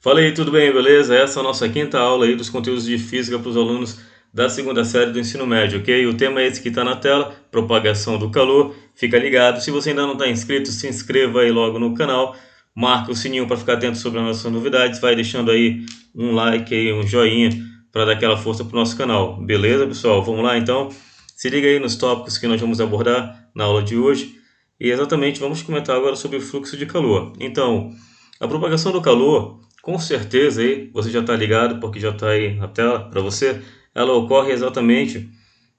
Fala aí, tudo bem, beleza? Essa é a nossa quinta aula aí dos conteúdos de física para os alunos da segunda série do ensino médio, ok? O tema é esse que está na tela, propagação do calor. Fica ligado, se você ainda não está inscrito, se inscreva aí logo no canal, marca o sininho para ficar atento sobre as nossas novidades, vai deixando aí um like aí, um joinha para dar aquela força para o nosso canal, beleza, pessoal? Vamos lá então? Se liga aí nos tópicos que nós vamos abordar na aula de hoje e exatamente vamos comentar agora sobre o fluxo de calor. Então, a propagação do calor, com certeza aí, você já está ligado, porque já está aí na tela para você, ela ocorre exatamente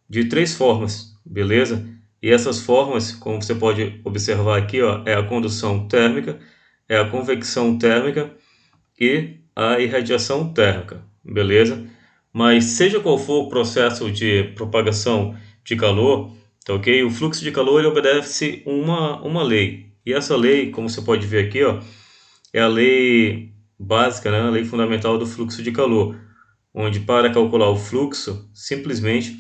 de três formas, beleza? E essas formas, como você pode observar aqui, ó, é a condução térmica, é a convecção térmica e a irradiação térmica, beleza? Mas seja qual for o processo de propagação de calor, tá ok? O fluxo de calor ele obedece uma lei. E essa lei, como você pode ver aqui, ó, é a lei básica, né? A lei fundamental do fluxo de calor, onde para calcular o fluxo, simplesmente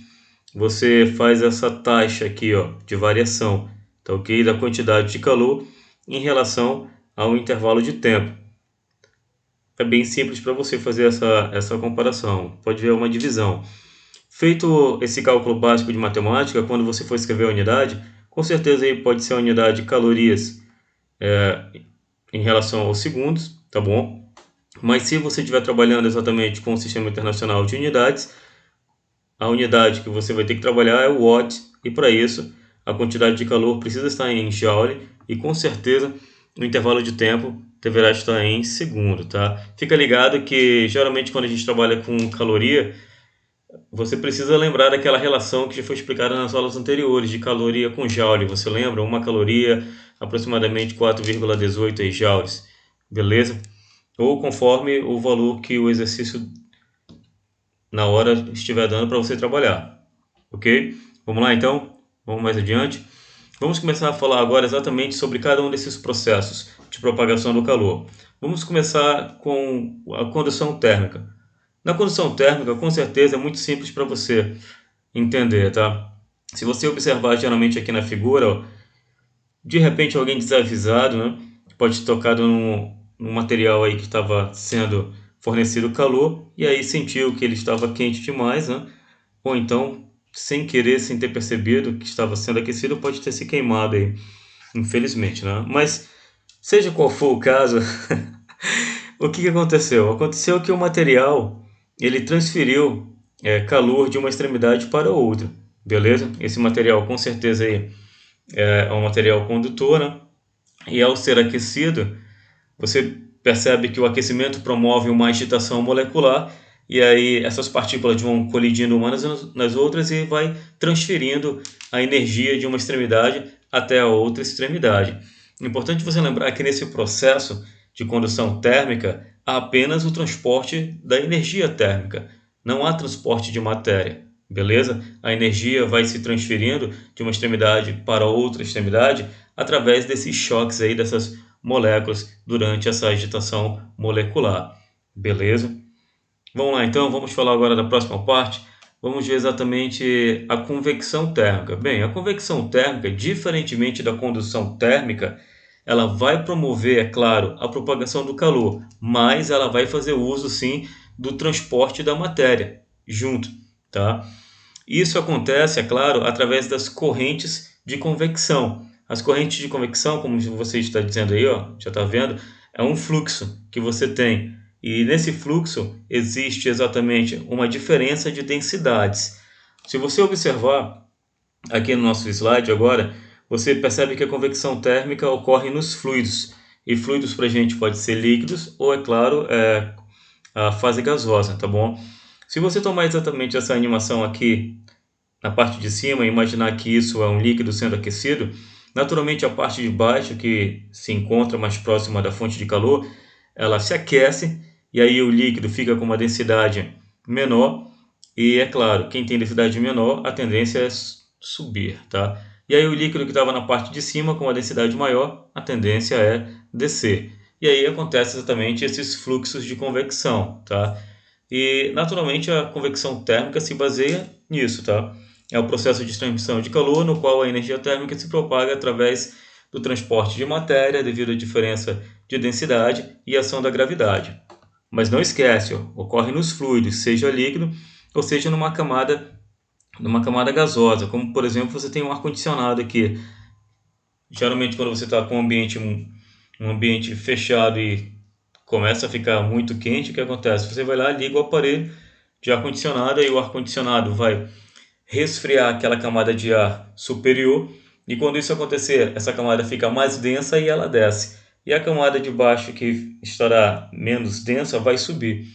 você faz essa taxa aqui, ó, de variação, tá ok? Da quantidade de calor em relação ao intervalo de tempo. É bem simples para você fazer essa comparação. Pode ver uma divisão. Feito esse cálculo básico de matemática, quando você for escrever a unidade, com certeza aí pode ser a unidade calorias em relação aos segundos, tá bom? Mas se você estiver trabalhando exatamente com o Sistema Internacional de Unidades, a unidade que você vai ter que trabalhar é o watt, e para isso a quantidade de calor precisa estar em joule e com certeza o intervalo de tempo deverá estar em segundo, tá? Fica ligado que geralmente quando a gente trabalha com caloria, você precisa lembrar daquela relação que já foi explicada nas aulas anteriores de caloria com joule. Você lembra? Uma caloria aproximadamente 4,18 joules, beleza? Ou conforme o valor que o exercício na hora estiver dando para você trabalhar, ok? Vamos lá então, vamos mais adiante. Vamos começar a falar agora exatamente sobre cada um desses processos de propagação do calor. Vamos começar com a condução térmica. Na condução térmica, com certeza, é muito simples para você entender, tá? Se você observar geralmente aqui na figura, ó, de repente alguém desavisado, né, pode ter tocado num material aí que estava sendo fornecido calor e aí sentiu que ele estava quente demais, né? Ou então, sem querer, sem ter percebido que estava sendo aquecido, pode ter se queimado aí, infelizmente, né? Mas seja qual for o caso, o que aconteceu? Aconteceu que o material ele transferiu calor de uma extremidade para outra, beleza? Esse material com certeza aí é um material condutor, né? E ao ser aquecido, você percebe que o aquecimento promove uma agitação molecular e aí essas partículas vão colidindo umas nas outras e vai transferindo a energia de uma extremidade até a outra extremidade. É importante você lembrar que nesse processo de condução térmica há apenas o transporte da energia térmica, não há transporte de matéria, beleza? A energia vai se transferindo de uma extremidade para outra extremidade através desses choques aí, dessas moléculas durante essa agitação molecular, beleza? Vamos lá então, vamos falar agora da próxima parte. Vamos ver exatamente a convecção térmica. Bem, a convecção térmica, diferentemente da condução térmica, ela vai promover, é claro, a propagação do calor, mas ela vai fazer uso sim do transporte da matéria junto, tá? Isso acontece, é claro, através das correntes de convecção. As correntes de convecção, como você está dizendo aí, ó, já está vendo, é um fluxo que você tem. E nesse fluxo existe exatamente uma diferença de densidades. Se você observar aqui no nosso slide agora, você percebe que a convecção térmica ocorre nos fluidos. E fluidos para a gente pode ser líquidos ou, é claro, a fase gasosa, tá bom? Se você tomar exatamente essa animação aqui na parte de cima e imaginar que isso é um líquido sendo aquecido, naturalmente a parte de baixo, que se encontra mais próxima da fonte de calor, ela se aquece e aí o líquido fica com uma densidade menor e, é claro, quem tem densidade menor, a tendência é subir, tá? E aí o líquido que estava na parte de cima com uma densidade maior, a tendência é descer. E aí acontece exatamente esses fluxos de convecção, tá? E naturalmente a convecção térmica se baseia nisso, tá? É o processo de transmissão de calor no qual a energia térmica se propaga através do transporte de matéria devido à diferença de densidade e ação da gravidade. Mas não esquece, ó, ocorre nos fluidos, seja líquido ou seja numa camada gasosa, como por exemplo você tem um ar-condicionado aqui. Geralmente quando você está com um ambiente fechado e começa a ficar muito quente, o que acontece? Você vai lá, liga o aparelho de ar-condicionado e o ar-condicionado vai resfriar aquela camada de ar superior, e quando isso acontecer, essa camada fica mais densa e ela desce. E a camada de baixo, que estará menos densa, vai subir.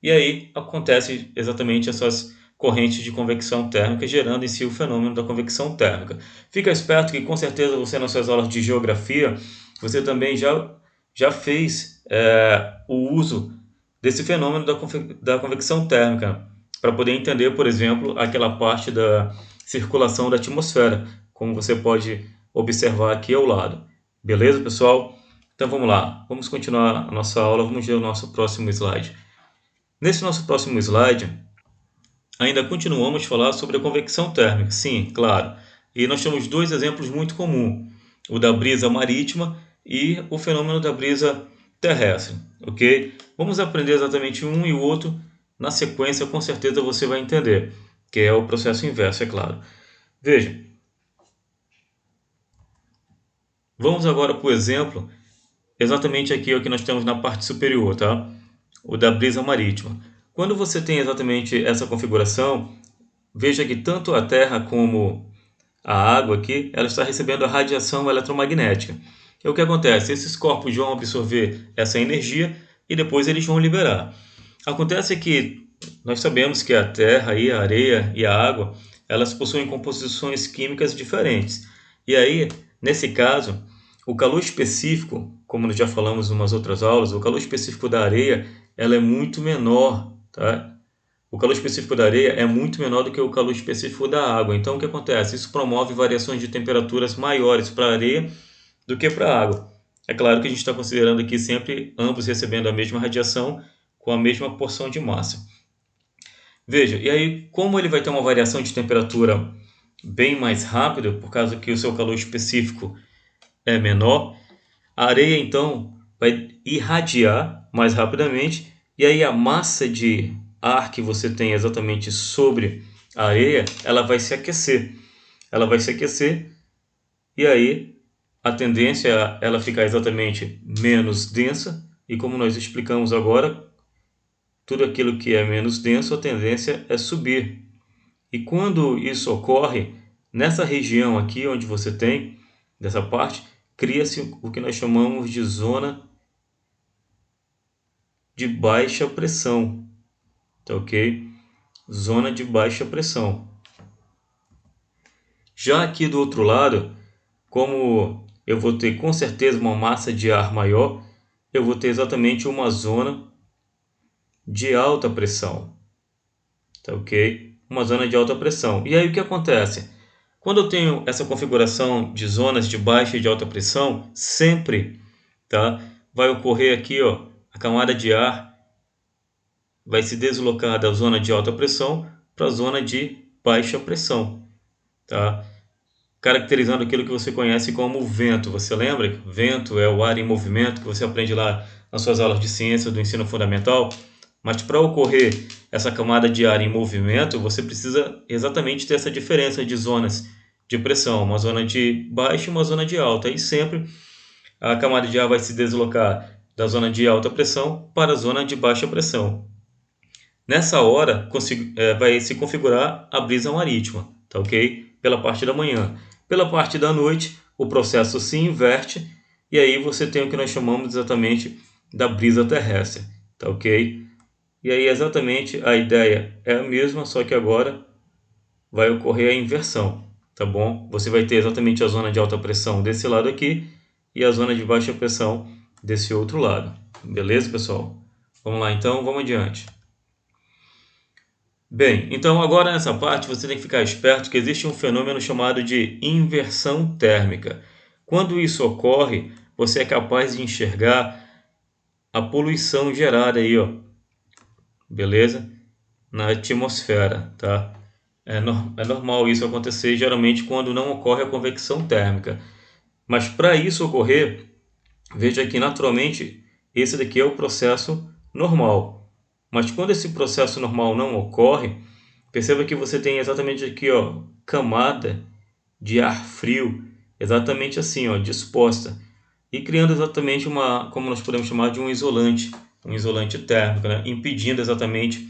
E aí acontece exatamente essas correntes de convecção térmica, gerando em si o fenômeno da convecção térmica. Fica esperto que com certeza você nas suas aulas de geografia, você também já fez o uso desse fenômeno da convecção térmica, para poder entender, por exemplo, aquela parte da circulação da atmosfera, como você pode observar aqui ao lado. Beleza, pessoal? Então vamos lá, vamos continuar a nossa aula, vamos ver o nosso próximo slide. Nesse nosso próximo slide, ainda continuamos a falar sobre a convecção térmica, sim, claro. E nós temos dois exemplos muito comuns, o da brisa marítima e o fenômeno da brisa terrestre, ok? Vamos aprender exatamente um e o outro, na sequência com certeza você vai entender, que é o processo inverso, é claro. Veja, vamos agora para o exemplo, exatamente aqui o que nós temos na parte superior, tá? O da brisa marítima. Quando você tem exatamente essa configuração, veja que tanto a Terra como a água aqui, ela está recebendo a radiação eletromagnética. E o que acontece? Esses corpos vão absorver essa energia e depois eles vão liberar. Acontece que nós sabemos que a Terra, e a areia e a água, elas possuem composições químicas diferentes. E aí, nesse caso, o calor específico, como nós já falamos em umas outras aulas, o calor específico da areia, ela é muito menor, tá? O calor específico da areia é muito menor do que o calor específico da água. Então, o que acontece? Isso promove variações de temperaturas maiores para a areia do que para a água. É claro que a gente está considerando aqui sempre ambos recebendo a mesma radiação com a mesma porção de massa. Veja, e aí como ele vai ter uma variação de temperatura bem mais rápida, por causa que o seu calor específico é menor, a areia então vai irradiar mais rapidamente, e aí a massa de ar que você tem exatamente sobre a areia, ela vai se aquecer. Ela vai se aquecer e aí a tendência é ela ficar exatamente menos densa, e como nós explicamos agora, tudo aquilo que é menos denso, a tendência é subir. E quando isso ocorre, nessa região aqui onde você tem, dessa parte, cria-se o que nós chamamos de zona de baixa pressão, tá ok? Zona de baixa pressão. Já aqui do outro lado, como eu vou ter com certeza uma massa de ar maior, eu vou ter exatamente uma zona de alta pressão, tá ok? Uma zona de alta pressão. E aí o que acontece? Quando eu tenho essa configuração de zonas de baixa e de alta pressão, sempre, tá, vai ocorrer aqui, ó, a camada de ar vai se deslocar da zona de alta pressão para a zona de baixa pressão, tá? Caracterizando aquilo que você conhece como vento. Você lembra? Vento é o ar em movimento que você aprende lá nas suas aulas de ciência do ensino fundamental. Mas para ocorrer essa camada de ar em movimento, você precisa exatamente ter essa diferença de zonas de pressão, uma zona de baixa e uma zona de alta. E sempre a camada de ar vai se deslocar da zona de alta pressão para a zona de baixa pressão. Nessa hora vai se configurar a brisa marítima, tá ok? Pela parte da manhã. Pela parte da noite, o processo se inverte e aí você tem o que nós chamamos exatamente da brisa terrestre, tá ok? E aí exatamente a ideia é a mesma, só que agora vai ocorrer a inversão, tá bom? Você vai ter exatamente a zona de alta pressão desse lado aqui e a zona de baixa pressão desse outro lado. Beleza, pessoal? Vamos lá então, vamos adiante. Bem, então agora nessa parte você tem que ficar esperto que existe um fenômeno chamado de inversão térmica. Quando isso ocorre, você é capaz de enxergar a poluição gerada aí, ó, beleza? Na atmosfera, tá? É normal isso acontecer geralmente quando não ocorre a convecção térmica. Mas para isso ocorrer, veja que naturalmente esse daqui é o processo normal. Mas quando esse processo normal não ocorre, perceba que você tem exatamente aqui, ó, camada de ar frio, exatamente assim, ó, disposta, e criando exatamente uma, como nós podemos chamar de um isolante térmico, né? Impedindo exatamente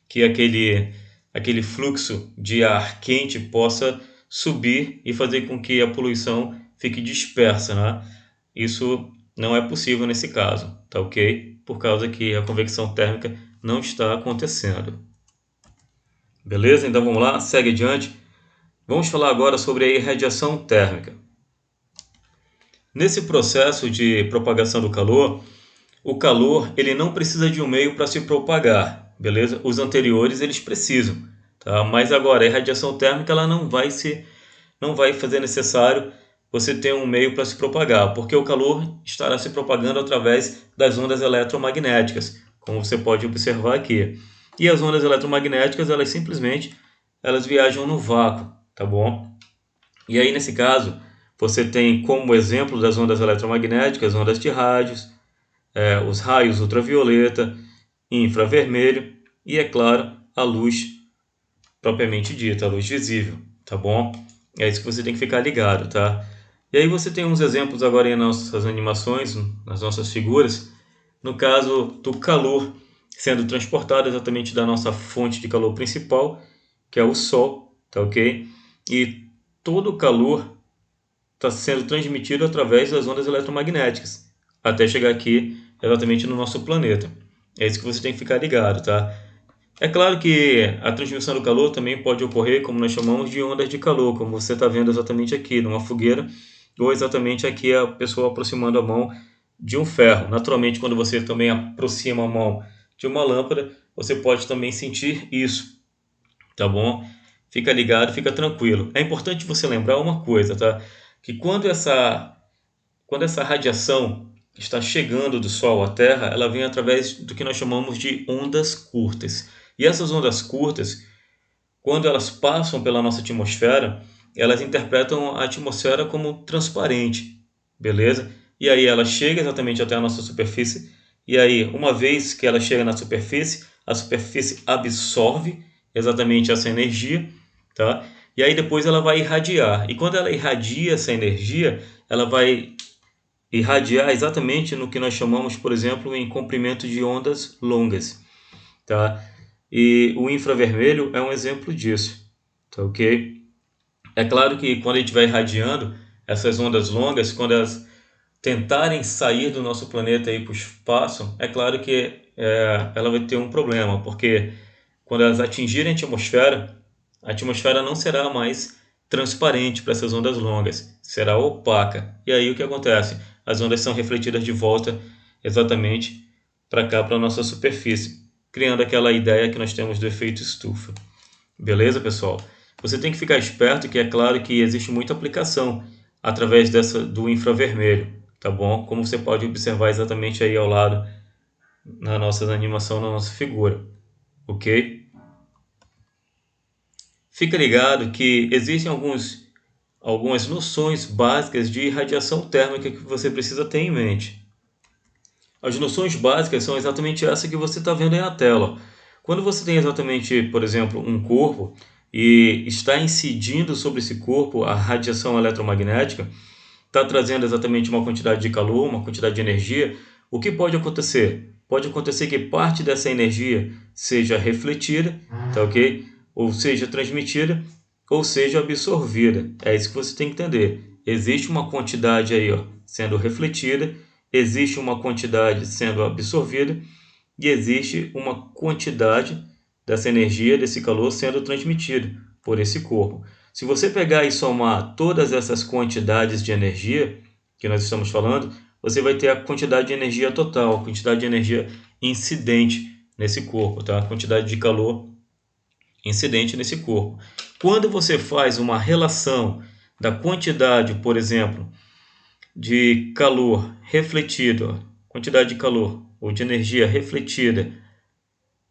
que aquele fluxo de ar quente possa subir e fazer com que a poluição fique dispersa, né? Isso não é possível nesse caso, tá ok? Por causa que a convecção térmica não está acontecendo. Beleza? Então vamos lá, segue adiante. Vamos falar agora sobre a irradiação térmica. Nesse processo de propagação do calor, o calor ele não precisa de um meio para se propagar, beleza? Os anteriores eles precisam, tá? Mas agora a irradiação térmica ela não vai fazer necessário você ter um meio para se propagar, porque o calor estará se propagando através das ondas eletromagnéticas, como você pode observar aqui. E as ondas eletromagnéticas elas simplesmente elas viajam no vácuo, tá bom? E aí nesse caso você tem como exemplo das ondas eletromagnéticas ondas de rádios, os raios ultravioleta, infravermelho e, é claro, a luz propriamente dita, a luz visível, tá bom? É isso que você tem que ficar ligado, tá? E aí você tem uns exemplos agora em nossas animações, nas nossas figuras, no caso do calor sendo transportado exatamente da nossa fonte de calor principal, que é o Sol, tá ok? E todo o calor está sendo transmitido através das ondas eletromagnéticas, até chegar aqui exatamente no nosso planeta. É isso que você tem que ficar ligado, tá? É claro que a transmissão do calor também pode ocorrer, como nós chamamos de ondas de calor, como você está vendo exatamente aqui, numa fogueira, ou exatamente aqui a pessoa aproximando a mão de um ferro. Naturalmente, quando você também aproxima a mão de uma lâmpada, você pode também sentir isso, tá bom? Fica ligado, fica tranquilo. É importante você lembrar uma coisa, tá? Que quando essa radiação está chegando do Sol à Terra, ela vem através do que nós chamamos de ondas curtas. E essas ondas curtas, quando elas passam pela nossa atmosfera, elas interpretam a atmosfera como transparente, beleza? E aí ela chega exatamente até a nossa superfície, e aí, uma vez que ela chega na superfície, a superfície absorve exatamente essa energia, tá? E aí depois ela vai irradiar. E quando ela irradia essa energia, ela vai irradiar exatamente no que nós chamamos, por exemplo, em comprimento de ondas longas, tá? E o infravermelho é um exemplo disso, tá ok? É claro que quando a gente vai irradiando essas ondas longas, quando elas tentarem sair do nosso planeta e para o espaço, é claro que ela vai ter um problema, porque quando elas atingirem a atmosfera não será mais transparente para essas ondas longas, será opaca. E aí o que acontece? As ondas são refletidas de volta exatamente para cá, para a nossa superfície, criando aquela ideia que nós temos do efeito estufa. Beleza, pessoal? Você tem que ficar esperto que é claro que existe muita aplicação através do infravermelho, tá bom? Como você pode observar exatamente aí ao lado na nossa animação, na nossa figura, ok? Fica ligado que existem algumas noções básicas de radiação térmica que você precisa ter em mente. As noções básicas são exatamente essa que você está vendo aí na tela. Quando você tem exatamente, por exemplo, um corpo e está incidindo sobre esse corpo a radiação eletromagnética, está trazendo exatamente uma quantidade de calor, uma quantidade de energia, o que pode acontecer? Pode acontecer que parte dessa energia seja refletida, tá ok? Ou seja transmitida, ou seja absorvida. É isso que você tem que entender. Existe uma quantidade aí, ó, sendo refletida, existe uma quantidade sendo absorvida e existe uma quantidade dessa energia, desse calor sendo transmitido por esse corpo. Se você pegar e somar todas essas quantidades de energia que nós estamos falando, você vai ter a quantidade de energia total, a quantidade de energia incidente nesse corpo, tá? A quantidade de calor incidente nesse corpo. Quando você faz uma relação da quantidade, por exemplo, de calor refletido, quantidade de calor ou de energia refletida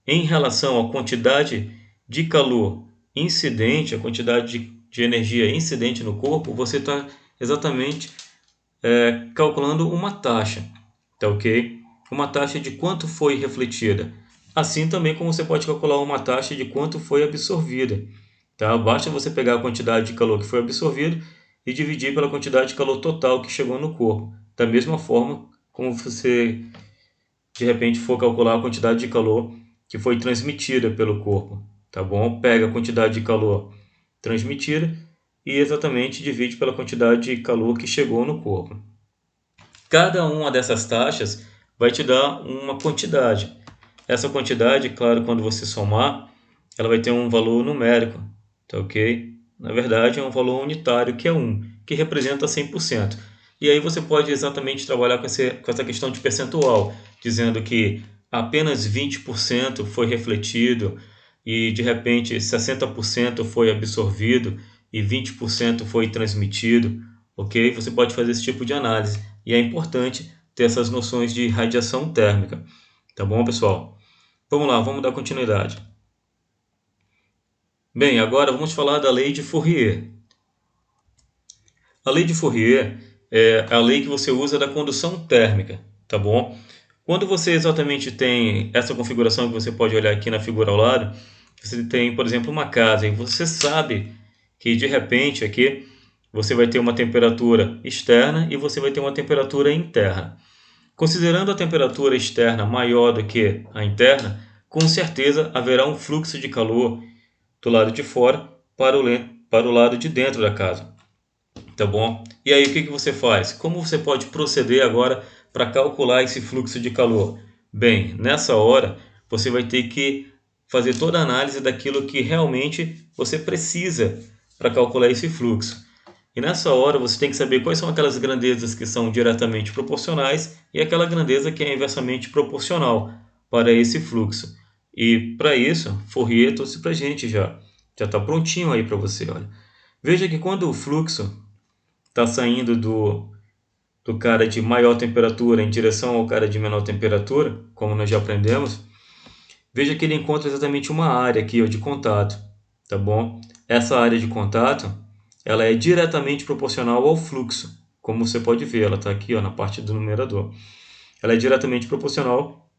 em relação à quantidade de calor incidente, a quantidade de energia incidente no corpo, você está exatamente calculando uma taxa, tá ok? uma taxa de quanto foi refletida. Assim também como você pode calcular uma taxa de quanto foi absorvida. Tá? Basta você pegar a quantidade de calor que foi absorvido e dividir pela quantidade de calor total que chegou no corpo. Da mesma forma como você, de repente, for calcular a quantidade de calor que foi transmitida pelo corpo. Tá bom? Pega a quantidade de calor transmitida e exatamente divide pela quantidade de calor que chegou no corpo. Cada uma dessas taxas vai te dar uma quantidade. Essa quantidade, claro, quando você somar, ela vai ter um valor numérico, tá ok? Na verdade, é um valor unitário, que é 1, que representa 100%. E aí você pode exatamente trabalhar com essa questão de percentual, dizendo que apenas 20% foi refletido e, de repente, 60% foi absorvido e 20% foi transmitido, ok? Você pode fazer esse tipo de análise. E é importante ter essas noções de radiação térmica. Tá bom, pessoal? Vamos lá, vamos dar continuidade. Bem, agora vamos falar da lei de Fourier. A lei de Fourier é a lei que você usa da condução térmica, tá bom? Quando você exatamente tem essa configuração que você pode olhar aqui na figura ao lado, você tem, por exemplo, uma casa e você sabe que de repente aqui você vai ter uma temperatura externa e você vai ter uma temperatura interna. Considerando a temperatura externa maior do que a interna, com certeza haverá um fluxo de calor do lado de fora para o lado de dentro da casa, tá bom? E aí o que você faz? Como você pode proceder agora para calcular esse fluxo de calor? Bem, nessa hora você vai ter que fazer toda a análise daquilo que realmente você precisa para calcular esse fluxo. E nessa hora você tem que saber quais são aquelas grandezas que são diretamente proporcionais e aquela grandeza que é inversamente proporcional para esse fluxo. E para isso, Fourier trouxe para a gente já está prontinho aí para você. Olha. Veja que quando o fluxo está saindo do cara de maior temperatura em direção ao cara de menor temperatura, como nós já aprendemos, veja que ele encontra exatamente uma área aqui ó, de contato, tá bom? Essa área de contato ela é diretamente proporcional ao fluxo, como você pode ver, ela está aqui ó, na parte do numerador. Ela é diretamente proporcional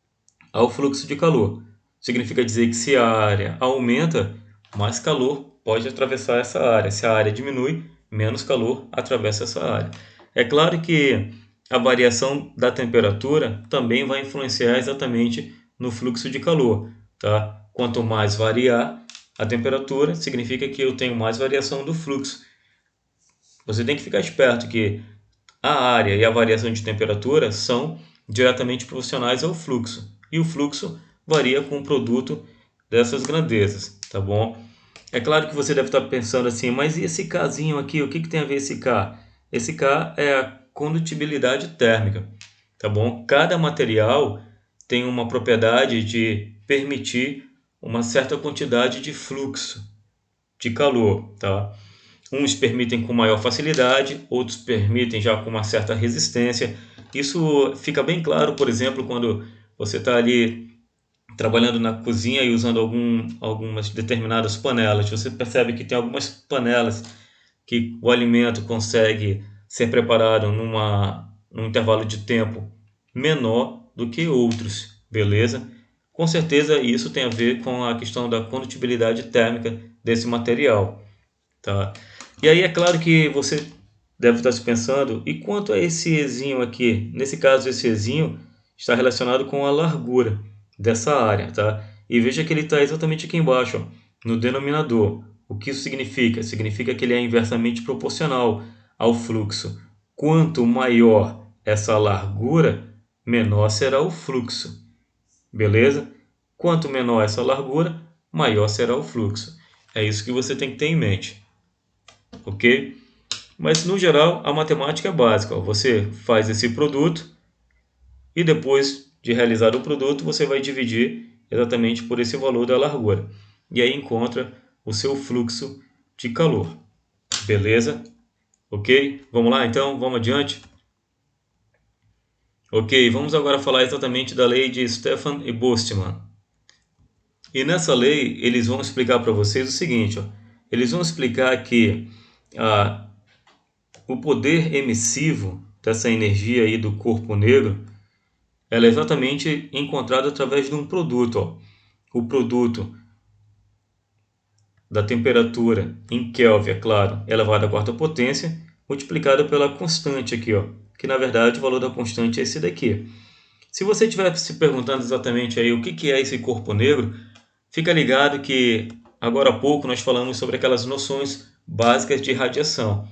ao fluxo de calor. Significa dizer que se a área aumenta, mais calor pode atravessar essa área. Se a área diminui, menos calor atravessa essa área. É claro que a variação da temperatura também vai influenciar exatamente no fluxo de calor. Tá? Quanto mais variar a temperatura, significa que eu tenho mais variação do fluxo. Você tem que ficar esperto que a área e a variação de temperatura são diretamente proporcionais ao fluxo. E o fluxo varia com o produto dessas grandezas, tá bom? É claro que você deve estar pensando assim, mas e esse Kzinho aqui? O que tem a ver esse K? Esse K é a condutibilidade térmica, tá bom? Cada material tem uma propriedade de permitir uma certa quantidade de fluxo de calor, tá? Uns permitem com maior facilidade, outros permitem já com uma certa resistência. Isso fica bem claro, por exemplo, quando você está ali trabalhando na cozinha e usando algumas determinadas panelas. Você percebe que tem algumas panelas que o alimento consegue ser preparado num intervalo de tempo menor do que outros, beleza? Com certeza isso tem a ver com a questão da condutibilidade térmica desse material, tá? E aí é claro que você deve estar se pensando, e quanto a esse ezinho aqui? Nesse caso, esse ezinho está relacionado com a largura dessa área, tá? E veja que ele está exatamente aqui embaixo, ó, no denominador. O que isso significa? Significa que ele é inversamente proporcional ao fluxo. Quanto maior essa largura, menor será o fluxo. Beleza? Quanto menor essa largura, maior será o fluxo. É isso que você tem que ter em mente. Ok? Mas no geral a matemática é básica. Ó. Você faz esse produto e depois de realizar o produto você vai dividir exatamente por esse valor da largura. E aí encontra o seu fluxo de calor. Beleza? Ok? Vamos lá então? Vamos adiante? Ok, vamos agora falar exatamente da lei de Stefan e Boltzmann. E nessa lei eles vão explicar para vocês o seguinte. Ó. Eles vão explicar que o poder emissivo dessa energia aí do corpo negro ela é exatamente encontrada através de um produto. Ó. O produto da temperatura em Kelvin, é claro, elevado à quarta potência, multiplicado pela constante aqui, ó, que na verdade o valor da constante é esse daqui. Se você estiver se perguntando exatamente aí o que é esse corpo negro, fica ligado que agora há pouco nós falamos sobre aquelas noções básicas de radiação.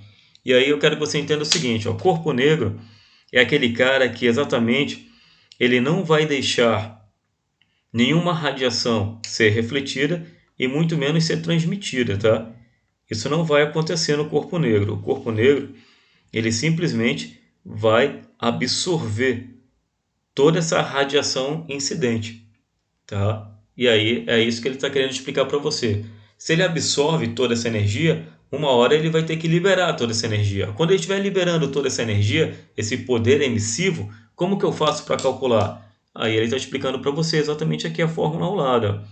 E aí eu quero que você entenda o seguinte, ó, corpo negro é aquele cara que exatamente ele não vai deixar nenhuma radiação ser refletida e muito menos ser transmitida, tá? Isso não vai acontecer no corpo negro. O corpo negro, ele simplesmente vai absorver toda essa radiação incidente, tá? E aí é isso que ele está querendo explicar para você. Se ele absorve toda essa energia, uma hora ele vai ter que liberar toda essa energia. Quando ele estiver liberando toda essa energia, esse poder emissivo, como que eu faço para calcular? Aí ele está explicando para você exatamente aqui a fórmula ao lado.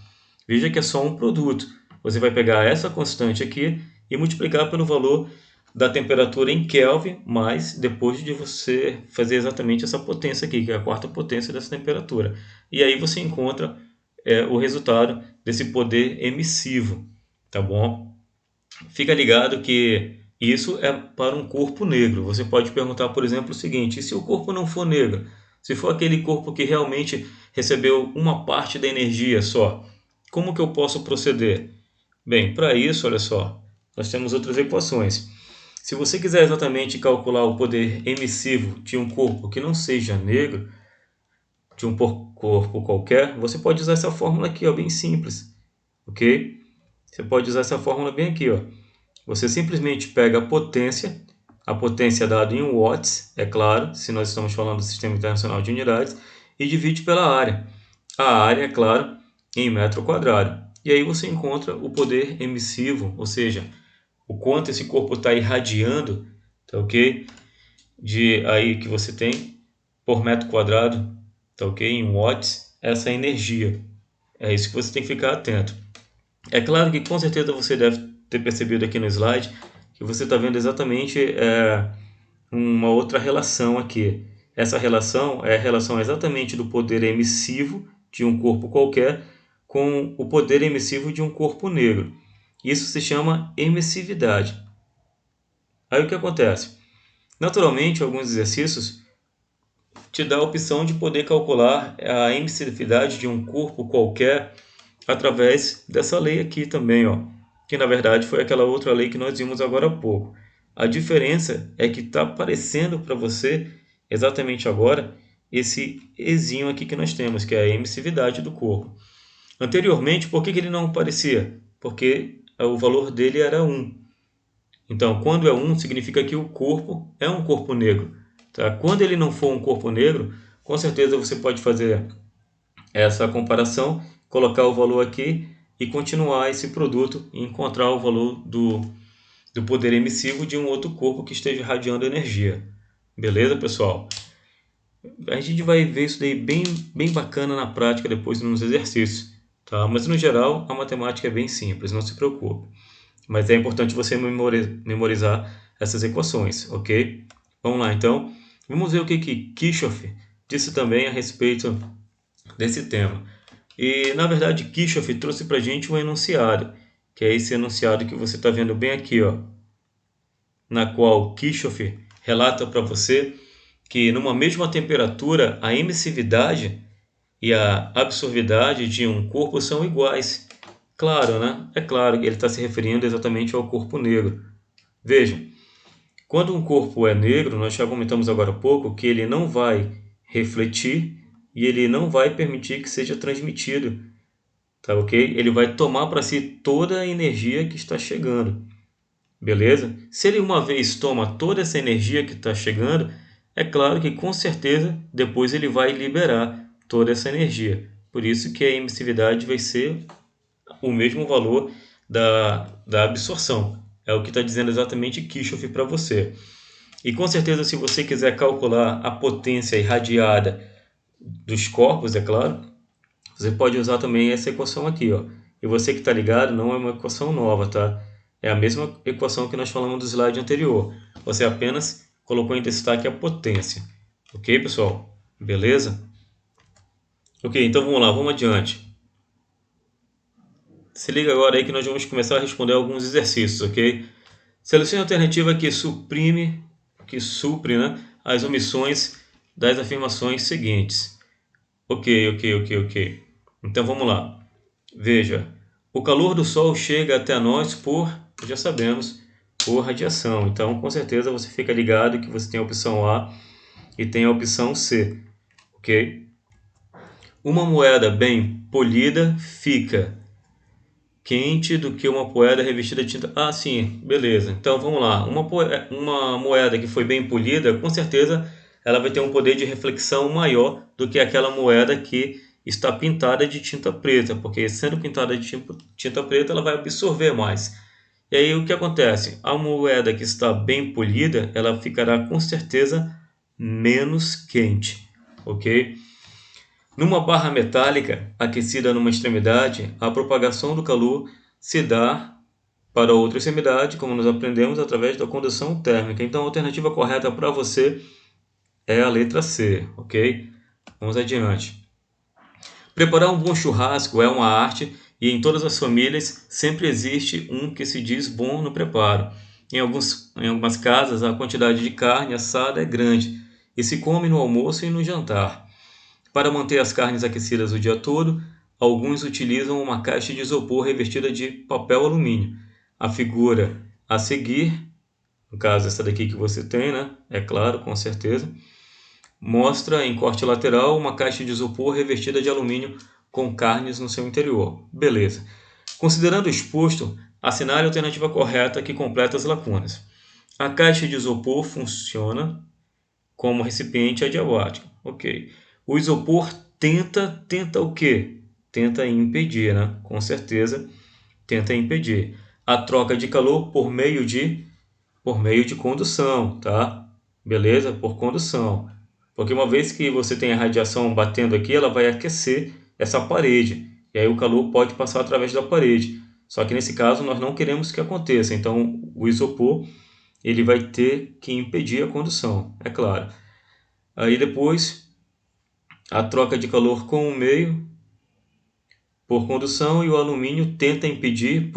Veja que é só um produto. Você vai pegar essa constante aqui e multiplicar pelo valor da temperatura em Kelvin, mas depois de você fazer exatamente essa potência aqui, que é a quarta potência dessa temperatura. E aí você encontra o resultado desse poder emissivo, tá bom? Fica ligado que isso é para um corpo negro. Você pode perguntar, por exemplo, o seguinte: e se o corpo não for negro? Se for aquele corpo que realmente recebeu uma parte da energia só, como que eu posso proceder? Bem, para isso, olha só, nós temos outras equações. Se você quiser exatamente calcular o poder emissivo de um corpo que não seja negro, de um corpo qualquer, você pode usar essa fórmula aqui, ó, bem simples, ok? Você pode usar essa fórmula bem aqui, ó. Você simplesmente pega a potência dada em watts, é claro, se nós estamos falando do Sistema Internacional de Unidades, e divide pela área. A área, é claro, em metro quadrado. E aí você encontra o poder emissivo, ou seja, o quanto esse corpo está irradiando, tá ok? De aí que você tem por metro quadrado, tá ok? Em watts, essa energia. É isso que você tem que ficar atento. É claro que com certeza você deve ter percebido aqui no slide que você está vendo exatamente uma outra relação aqui. Essa relação é a relação exatamente do poder emissivo de um corpo qualquer com o poder emissivo de um corpo negro. Isso se chama emissividade. Aí o que acontece? Naturalmente, alguns exercícios te dá a opção de poder calcular a emissividade de um corpo qualquer através dessa lei aqui também, ó, que na verdade foi aquela outra lei que nós vimos agora há pouco. A diferença é que está aparecendo para você exatamente agora esse Ezinho aqui que nós temos, que é a emissividade do corpo. Anteriormente, por que ele não aparecia? Porque o valor dele era 1. Então, quando é 1, significa que o corpo é um corpo negro. Tá? Quando ele não for um corpo negro, com certeza você pode fazer essa comparação, colocar o valor aqui e continuar esse produto e encontrar o valor do poder emissivo de um outro corpo que esteja irradiando energia. Beleza, pessoal? A gente vai ver isso daí bem bacana na prática depois nos exercícios. Tá? Mas no geral, a matemática é bem simples, não se preocupe. Mas é importante você memorizar essas equações, ok? Vamos lá, então. Vamos ver o que Kirchhoff disse também a respeito desse tema. E, na verdade, Kirchhoff trouxe para a gente um enunciado, que é esse enunciado que você está vendo bem aqui, ó, na qual Kirchhoff relata para você que, numa mesma temperatura, a emissividade e a absorvidade de um corpo são iguais. Claro, né? É claro que ele está se referindo exatamente ao corpo negro. Veja, quando um corpo é negro, nós já comentamos agora há pouco que ele não vai refletir e ele não vai permitir que seja transmitido, tá ok? Ele vai tomar para si toda a energia que está chegando, beleza? Se ele uma vez toma toda essa energia que está chegando, é claro que com certeza depois ele vai liberar toda essa energia. Por isso que a emissividade vai ser o mesmo valor da absorção. É o que está dizendo exatamente Kirchhoff para você. E com certeza, se você quiser calcular a potência irradiada dos corpos, é claro, você pode usar também essa equação aqui, ó. E você que está ligado, não é uma equação nova, tá? É a mesma equação que nós falamos do slide anterior. Você apenas colocou em destaque a potência. Ok, pessoal? Beleza? Ok, então vamos lá, vamos adiante. Se liga agora aí que nós vamos começar a responder alguns exercícios, ok? Selecione a alternativa que supre, né, as omissões das afirmações seguintes. Ok. Então vamos lá. Veja, o calor do Sol chega até nós já sabemos, por radiação. Então, com certeza você fica ligado que você tem a opção A e tem a opção C, ok? Uma moeda bem polida fica quente do que uma moeda revestida de tinta. Ah, sim, beleza. Então vamos lá. Uma moeda que foi bem polida, com certeza ela vai ter um poder de reflexão maior do que aquela moeda que está pintada de tinta preta, porque sendo pintada de tinta preta, ela vai absorver mais. E aí o que acontece? A moeda que está bem polida, ela ficará com certeza menos quente, ok? Numa barra metálica aquecida numa extremidade, a propagação do calor se dá para outra extremidade, como nós aprendemos, através da condução térmica. Então, a alternativa correta para você é a letra C, ok? Vamos adiante. Preparar um bom churrasco é uma arte e em todas as famílias sempre existe um que se diz bom no preparo. Em algumas casas, a quantidade de carne assada é grande e se come no almoço e no jantar. Para manter as carnes aquecidas o dia todo, alguns utilizam uma caixa de isopor revestida de papel alumínio. A figura a seguir, no caso essa daqui que você tem, né? É claro, com certeza, mostra em corte lateral uma caixa de isopor revestida de alumínio com carnes no seu interior. Beleza. Considerando o exposto, assinale a alternativa correta que completa as lacunas. A caixa de isopor funciona como recipiente adiabático. Ok. O isopor tenta o quê? Tenta impedir, né? Com certeza, tenta impedir a troca de calor por meio de condução, tá? Beleza? Por condução. Porque uma vez que você tem a radiação batendo aqui, ela vai aquecer essa parede. E aí o calor pode passar através da parede. Só que nesse caso nós não queremos que aconteça. Então o isopor ele vai ter que impedir a condução, é claro. Aí depois a troca de calor com o meio por condução e o alumínio tenta impedir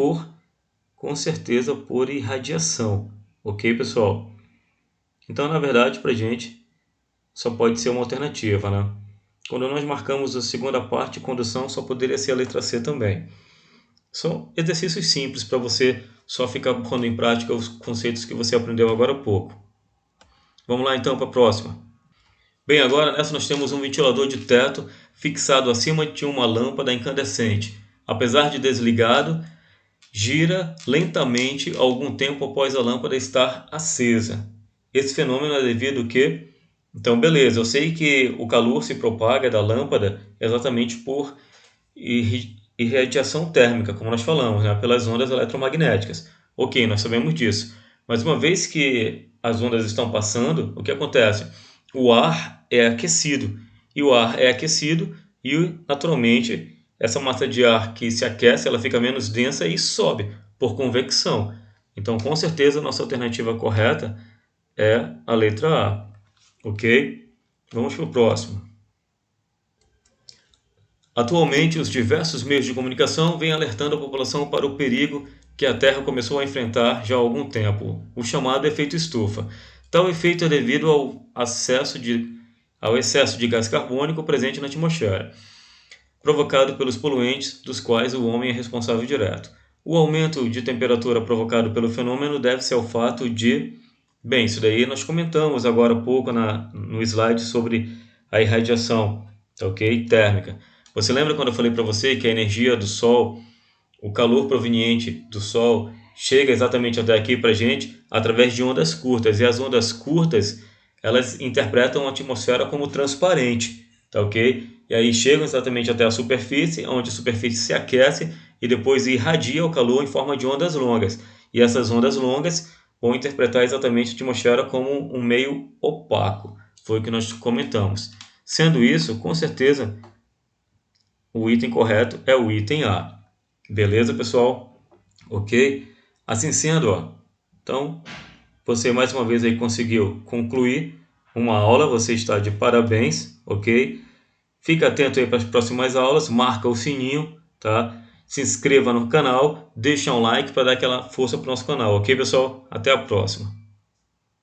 com certeza, por irradiação. Ok, pessoal? Então, na verdade, para a gente só pode ser uma alternativa, né? Quando nós marcamos a segunda parte, condução, só poderia ser a letra C também. São exercícios simples para você só ficar pondo em prática os conceitos que você aprendeu agora há pouco. Vamos lá então para a próxima. Bem, agora nessa nós temos um ventilador de teto fixado acima de uma lâmpada incandescente. Apesar de desligado, gira lentamente algum tempo após a lâmpada estar acesa. Esse fenômeno é devido ao quê? Então, beleza, eu sei que o calor se propaga da lâmpada exatamente por irradiação térmica, como nós falamos, né? Pelas ondas eletromagnéticas. Ok, nós sabemos disso. Mas uma vez que as ondas estão passando, o que acontece? O ar é aquecido. E o ar é aquecido e, naturalmente, essa massa de ar que se aquece, ela fica menos densa e sobe por convecção. Então, com certeza, a nossa alternativa correta é a letra A. Ok? Vamos para o próximo. Atualmente, os diversos meios de comunicação vêm alertando a população para o perigo que a Terra começou a enfrentar já há algum tempo, o chamado efeito estufa. Tal efeito é devido ao excesso de gás carbônico presente na atmosfera, provocado pelos poluentes dos quais o homem é responsável direto. O aumento de temperatura provocado pelo fenômeno deve-se ao fato de... Bem, isso daí nós comentamos agora há pouco no slide sobre a irradiação, ok? Térmica. Você lembra quando eu falei para você que a energia do Sol, o calor proveniente do Sol, chega exatamente até aqui para a gente através de ondas curtas. E as ondas curtas, elas interpretam a atmosfera como transparente, tá ok? E aí chegam exatamente até a superfície, onde a superfície se aquece e depois irradia o calor em forma de ondas longas. E essas ondas longas vão interpretar exatamente a atmosfera como um meio opaco. Foi o que nós comentamos. Sendo isso, com certeza, o item correto é o item A. Beleza, pessoal? Ok? Assim sendo, ó, então, você mais uma vez aí conseguiu concluir uma aula, você está de parabéns, ok? Fica atento aí para as próximas aulas, marca o sininho, tá? Se inscreva no canal, deixa um like para dar aquela força para o nosso canal, ok, pessoal? Até a próxima!